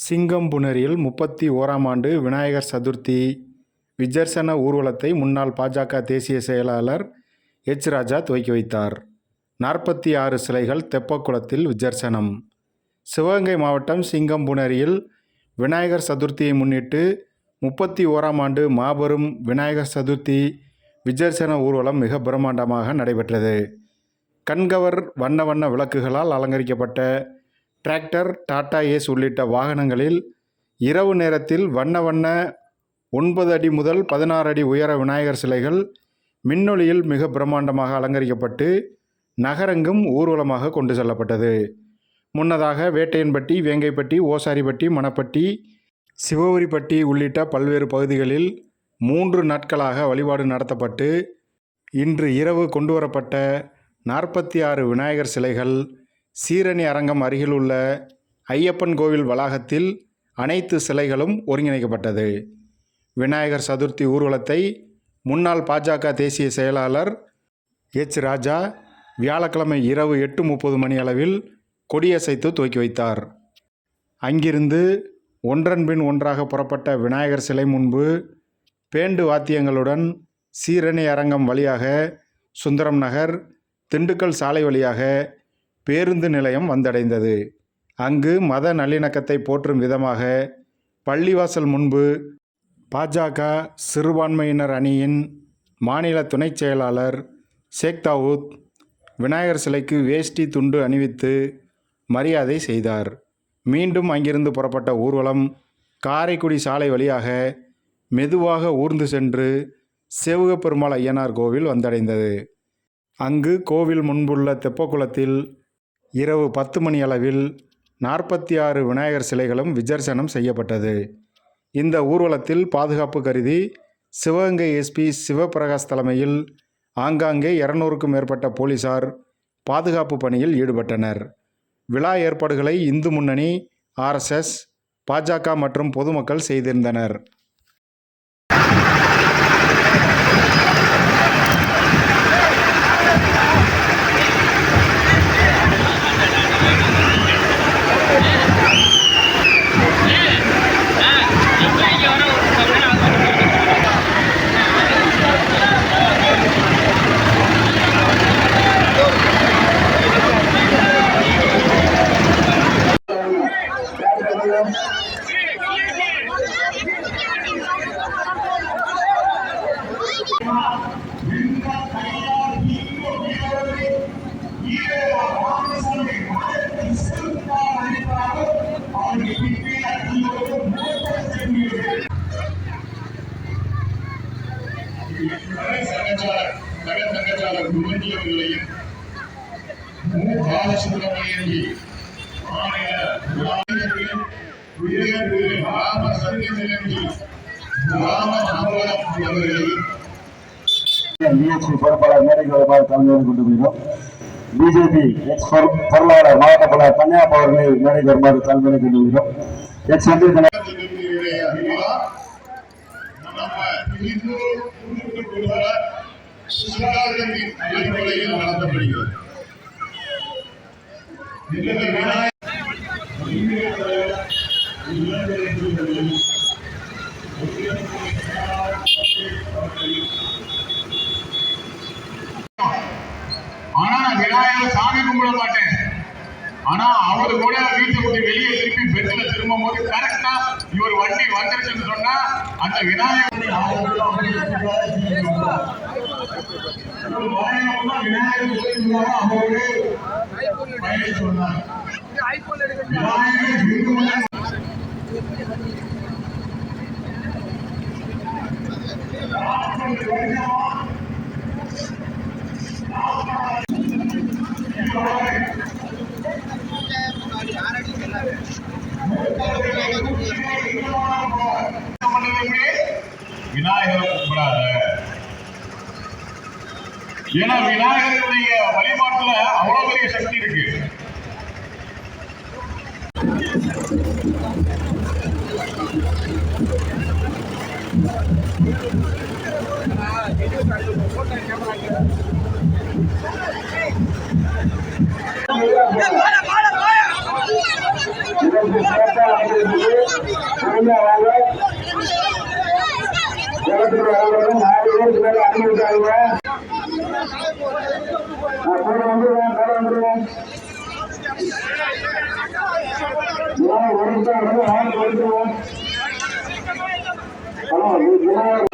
சிங்கம்புணரியில் 31ஆம் ஆண்டு விநாயகர் சதுர்த்தி விஜர்சன ஊர்வலத்தை முன்னாள் பாஜக தேசிய செயலாளர் எச். ராஜா துவக்கி வைத்தார். 46 சிலைகள் தெப்பக்குளத்தில் விஜர்சனம். சிவகங்கை மாவட்டம் சிங்கம்புணரியில் விநாயகர் சதுர்த்தியை முன்னிட்டு 31ஆம் ஆண்டு மாபெரும் விநாயகர் சதுர்த்தி விஜர்சன ஊர்வலம் மிக பிரம்மாண்டமாக நடைபெற்றது. கண்கவர் வண்ண வண்ண விளக்குகளால் அலங்கரிக்கப்பட்ட டிராக்டர், டாடா ஏஸ் உள்ளிட்ட வாகனங்களில் இரவு நேரத்தில் வண்ண வண்ண 9 அடி முதல் 16 அடி உயர விநாயகர் சிலைகள் மின்னொளியில் மிக பிரம்மாண்டமாக அலங்கரிக்கப்பட்டு நகரெங்கும் ஊர்வலமாக கொண்டு செல்லப்பட்டது. முன்னதாக வேட்டையன்பட்டி, வேங்கைப்பட்டி, ஓசாரிப்பட்டி, மணப்பட்டி, சிவபுரிப்பட்டி உள்ளிட்ட பல்வேறு பகுதிகளில் 3 நாட்களாக வழிபாடு நடத்தப்பட்டு இன்று இரவு கொண்டுவரப்பட்ட 46 விநாயகர் சிலைகள் சீரணி அரங்கம் அருகில் உள்ள ஐயப்பன் கோவில் வளாகத்தில் அனைத்து சிலைகளும் ஒருங்கிணைக்கப்பட்டது. விநாயகர் சதுர்த்தி ஊர்வலத்தை முன்னாள் பாஜக தேசிய செயலாளர் எச். ராஜா வியாழக்கிழமை இரவு 8:30 மணி அளவில் கொடியசைத்து துவக்கி வைத்தார். அங்கிருந்து ஒன்றன் பின் ஒன்றாக புறப்பட்ட விநாயகர் சிலை முன்பு பேண்டு வாத்தியங்களுடன் சீரணி அரங்கம் வழியாக சுந்தரம் நகர், திண்டுக்கல் சாலை வழியாக பேருந்து நிலையம் வந்தடைந்தது. அங்கு மத நல்லிணக்கத்தை போற்றும் விதமாக பள்ளிவாசல் முன்பு பாஜக சிறுபான்மையினர் அணியின் மாநில துணைச் செயலாளர் ஷேக் தாவூத் விநாயகர் சிலைக்கு வேஷ்டி துண்டு அணிவித்து மரியாதை செய்தார். மீண்டும் அங்கிருந்து புறப்பட்ட ஊர்வலம் காரைக்குடி சாலை வழியாக மெதுவாக ஊர்ந்து சென்று சேவுகப்பெருமாள் ஐயனார் கோவில் வந்தடைந்தது. அங்கு கோவில் முன்புள்ள தெப்பக்குளத்தில் இரவு 10 மணி அளவில் 46 விநாயகர் சிலைகளும் விஜர்சனம் செய்யப்பட்டது. இந்த ஊர்வலத்தில் பாதுகாப்பு கருதி சிவகங்கை எஸ்பி சிவபிரகாஷ் தலைமையில் ஆங்காங்கே 200க்கும் மேற்பட்ட போலீசார் பாதுகாப்பு பணியில் ஈடுபட்டனர். விழா ஏற்பாடுகளை இந்து முன்னணி, RSS, பாஜக மற்றும் பொதுமக்கள் செய்திருந்தனர். சங்கச்சாளர் குருவஞ்சி அவர்களையும் பாலசுப்ரமணியன்ஜி ராம சத்யசேனன்ஜி அவர்களையும் பொறுப்பாளர் மேடைகள் தலைமையாக கொண்டு வருகிறோம். பிஜேபி எக்ஸ் பொருளாளர் மாவட்ட பொருளாளர் கன்னியாகுமரி அவர்களை மேடைக்கு வருமாறு தலைமையாக கொண்டு வருகிறோம். எக்ஸ் நடத்தப்படுகிறது. ஆனா நான் விநாயகர் சாமி கும்பிட மாட்டேன். ஆனா அவரு கூட வீட்டை விட்டு வெளியே திருப்பி பெட்ல திரும்பும் போது கரெக்டா இவர் வண்டி வந்துருச்சுன்னு சொன்னா அந்த விநாயகர் சொன்னார். விநாயகரை கும்பிடாத. ஏன்னா விநாயகருடைய வழிபாட்டுல அவ்வளவு பெரிய சக்தி இருக்கு. இதற்கு பொறுமையா வாங்க. குளத்துக்கு வரவங்க 4 பேருக்கு மேல அனுமதிக்காங்க. கூட வந்துருவேன். ஒரு நிமிஷம் வந்து வாங்கி கொடுத்துருவோம். ஹலோ, வாங்க